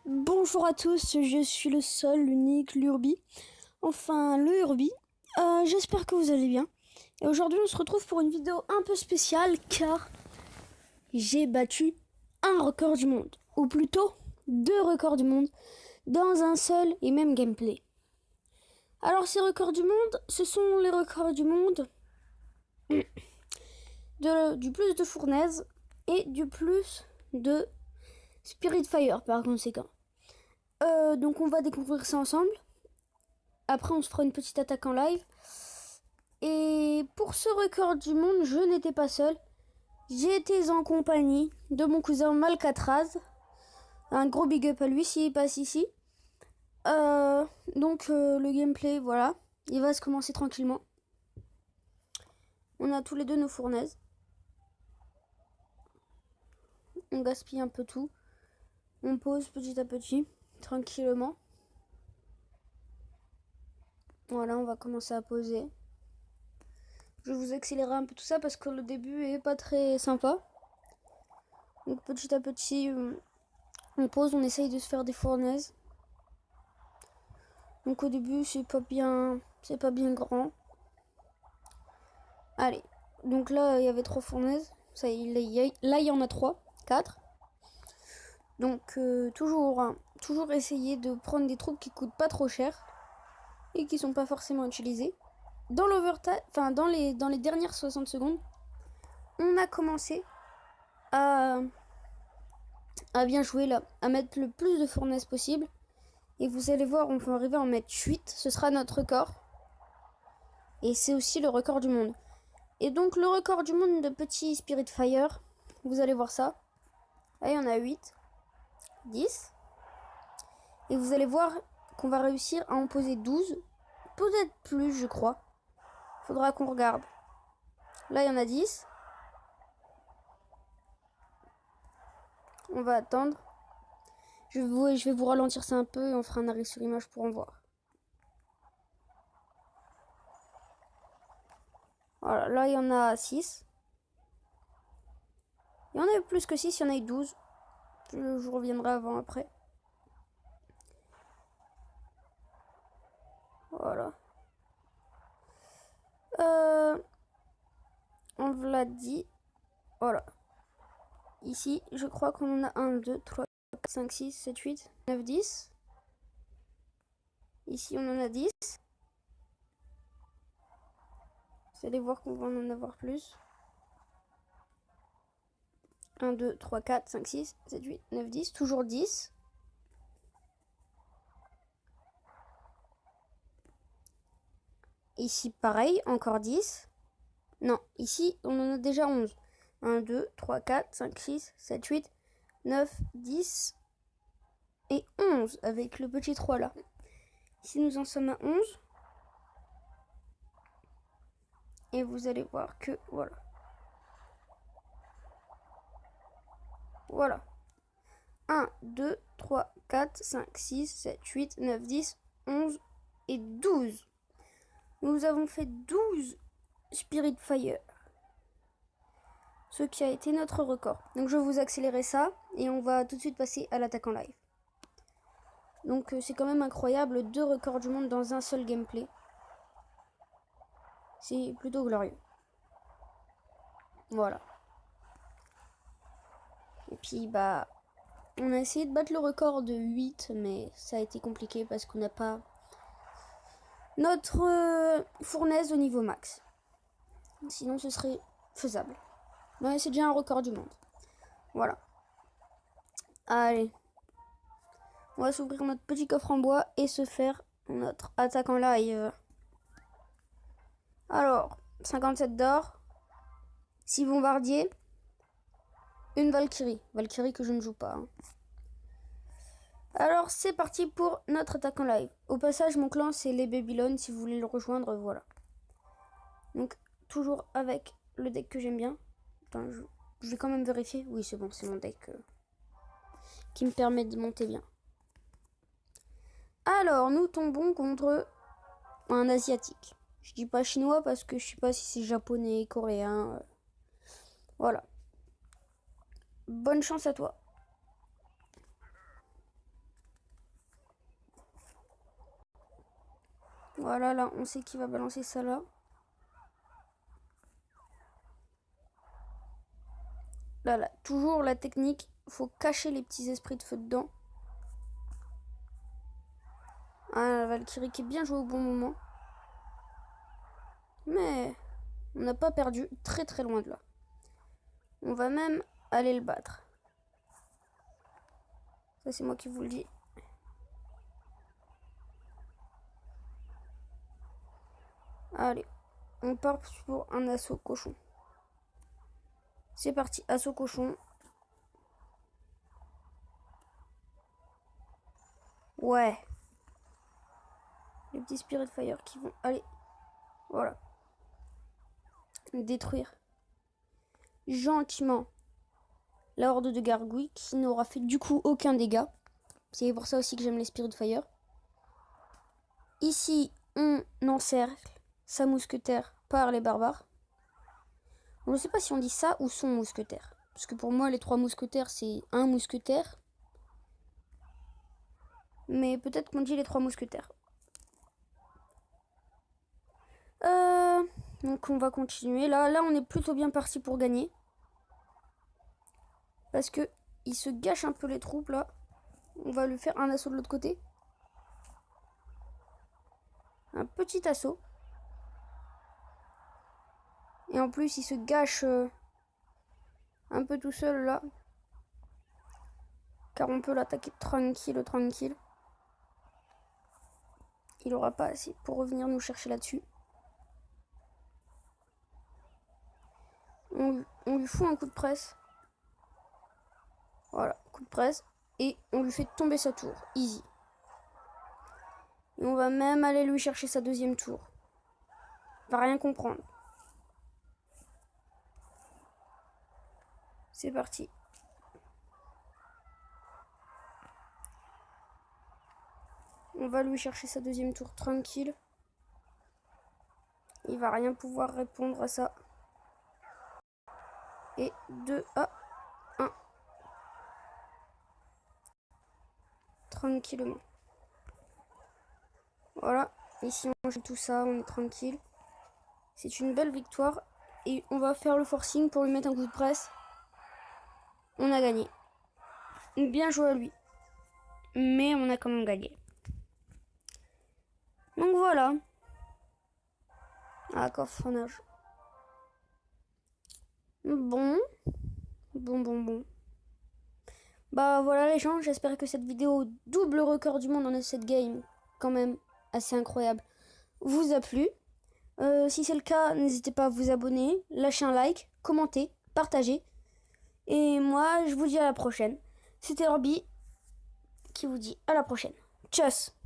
Bonjour à tous, je suis le seul, l'unique, l'Urbi. Enfin, le Urbi. J'espère que vous allez bien. Et aujourd'hui, on se retrouve pour une vidéo un peu spéciale car j'ai battu un record du monde. Ou plutôt, 2 records du monde dans un seul et même gameplay. Alors, ces records du monde, ce sont les records du monde du plus de fournaises et du plus de Spiritfire par conséquent. Donc on va découvrir ça ensemble. Après on se fera une petite attaque en live. Et pour ce record du monde, je n'étais pas seul. J'étais en compagnie de mon cousin Malcatraz. Un gros big up à lui s'il passe ici. Donc le gameplay, voilà. Il va se commencer tranquillement. On a tous les deux nos fournaises. On gaspille un peu tout. On pose petit à petit, tranquillement. Voilà, on va commencer à poser. Je vais vous accélérer un peu tout ça parce que le début est pas très sympa. Donc petit à petit, on pose, on essaye de se faire des fournaises. Donc au début, c'est pas bien grand. Allez, donc là, il y avait 3 fournaises. Ça, là, il y en a 3, 4. Donc toujours essayer de prendre des troupes qui coûtent pas trop cher et qui sont pas forcément utilisées. Dans l'overtime, enfin dans les dernières 60 secondes, on a commencé à bien jouer là, à mettre le plus de fournaises possible. Et vous allez voir, on peut arriver à en mettre 8. Ce sera notre record. Et c'est aussi le record du monde. Et donc le record du monde de petit Spiritfire, vous allez voir ça. Là, il y en a 8. 10. Et vous allez voir qu'on va réussir à en poser 12. Peut-être plus, je crois. Faudra qu'on regarde. Là, il y en a 10. On va attendre. Je vais vous ralentir ça un peu et on fera un arrêt sur image pour en voir. Voilà, là il y en a 6. Il y en a eu plus que 6, il y en a eu 12. Je reviendrai avant, après. Voilà. On vous l'a dit. Voilà. Ici, je crois qu'on en a 1, 2, 3, 4, 5, 6, 7, 8, 9, 10. Ici, on en a 10. Vous allez voir qu'on va en avoir plus. 1, 2, 3, 4, 5, 6, 7, 8, 9, 10. Toujours 10. Ici, pareil, encore 10. Non, ici, on en a déjà 11. 1, 2, 3, 4, 5, 6, 7, 8, 9, 10 et 11 avec le petit 3 là. Ici, nous en sommes à 11. Et vous allez voir que, voilà. Voilà. 1, 2, 3, 4, 5, 6, 7, 8, 9, 10, 11 et 12. Nous avons fait 12 Spiritfire. Ce qui a été notre record. Donc je vais vous accélérer ça et on va tout de suite passer à l'attaque en live. Donc c'est quand même incroyable, 2 records du monde dans un seul gameplay. C'est plutôt glorieux. Voilà. Et puis bah, on a essayé de battre le record de 8, mais ça a été compliqué parce qu'on n'a pas notre fournaise au niveau max. Sinon ce serait faisable. Mais c'est déjà un record du monde. Voilà. Allez. On va s'ouvrir notre petit coffre en bois et se faire notre attaque en live. Alors, 57 d'or. 6 bombardiers. Une Valkyrie. Valkyrie que je ne joue pas. Hein. Alors, c'est parti pour notre attaque en live. Au passage, mon clan, c'est les Babylone. Si vous voulez le rejoindre, voilà. Donc, toujours avec le deck que j'aime bien. Attends, je vais quand même vérifier. Oui, c'est bon, c'est mon deck qui me permet de monter bien. Alors, nous tombons contre un asiatique. Je dis pas chinois parce que je sais pas si c'est japonais, coréen. Voilà. Bonne chance à toi. Voilà, là, on sait qu'il va balancer ça là. Là, toujours la technique. Faut cacher les petits esprits de feu dedans. Ah, la Valkyrie qui est bien jouée au bon moment. Mais on n'a pas perdu, très très loin de là. On va même aller le battre. Ça, c'est moi qui vous le dis. Allez, on part pour un assaut cochon. C'est parti, assaut cochon. Ouais. Les petits Spirit Fire qui vont aller. Voilà. Détruire gentiment la horde de gargouilles qui n'aura fait du coup aucun dégât. C'est pour ça aussi que j'aime les Spirit Fire. Ici, on encercle sa mousquetaire par les barbares. Je ne sais pas si on dit ça ou son mousquetaire. Parce que pour moi, les 3 mousquetaires, c'est un mousquetaire. Mais peut-être qu'on dit les 3 mousquetaires. Donc on va continuer. Là, on est plutôt bien parti pour gagner. Parce que il se gâche un peu les troupes, là. On va lui faire un assaut de l'autre côté. Un petit assaut. Et en plus, il se gâche un peu tout seul, là. Car on peut l'attaquer tranquille. Il n'aura pas assez pour revenir nous chercher là-dessus. On lui fout un coup de presse. Voilà, coup de presse. Et on lui fait tomber sa tour. Easy. Et on va même aller lui chercher sa deuxième tour. Il va rien comprendre. C'est parti. On va lui chercher sa deuxième tour tranquille. Il va rien pouvoir répondre à ça. Et 2 à 1. Tranquillement. Voilà. Ici, on joue tout ça. On est tranquille. C'est une belle victoire. Et on va faire le forcing pour lui mettre un coup de presse. On a gagné. Bien joué à lui. Mais on a quand même gagné. Donc voilà. Ah, coffronnage. Bon. Bah voilà les gens, j'espère que cette vidéo double record du monde en cette game, quand même assez incroyable, vous a plu. Si c'est le cas, n'hésitez pas à vous abonner, lâcher un like, commenter, partager. Et moi, je vous dis à la prochaine. C'était Orbi qui vous dit à la prochaine. Tchuss!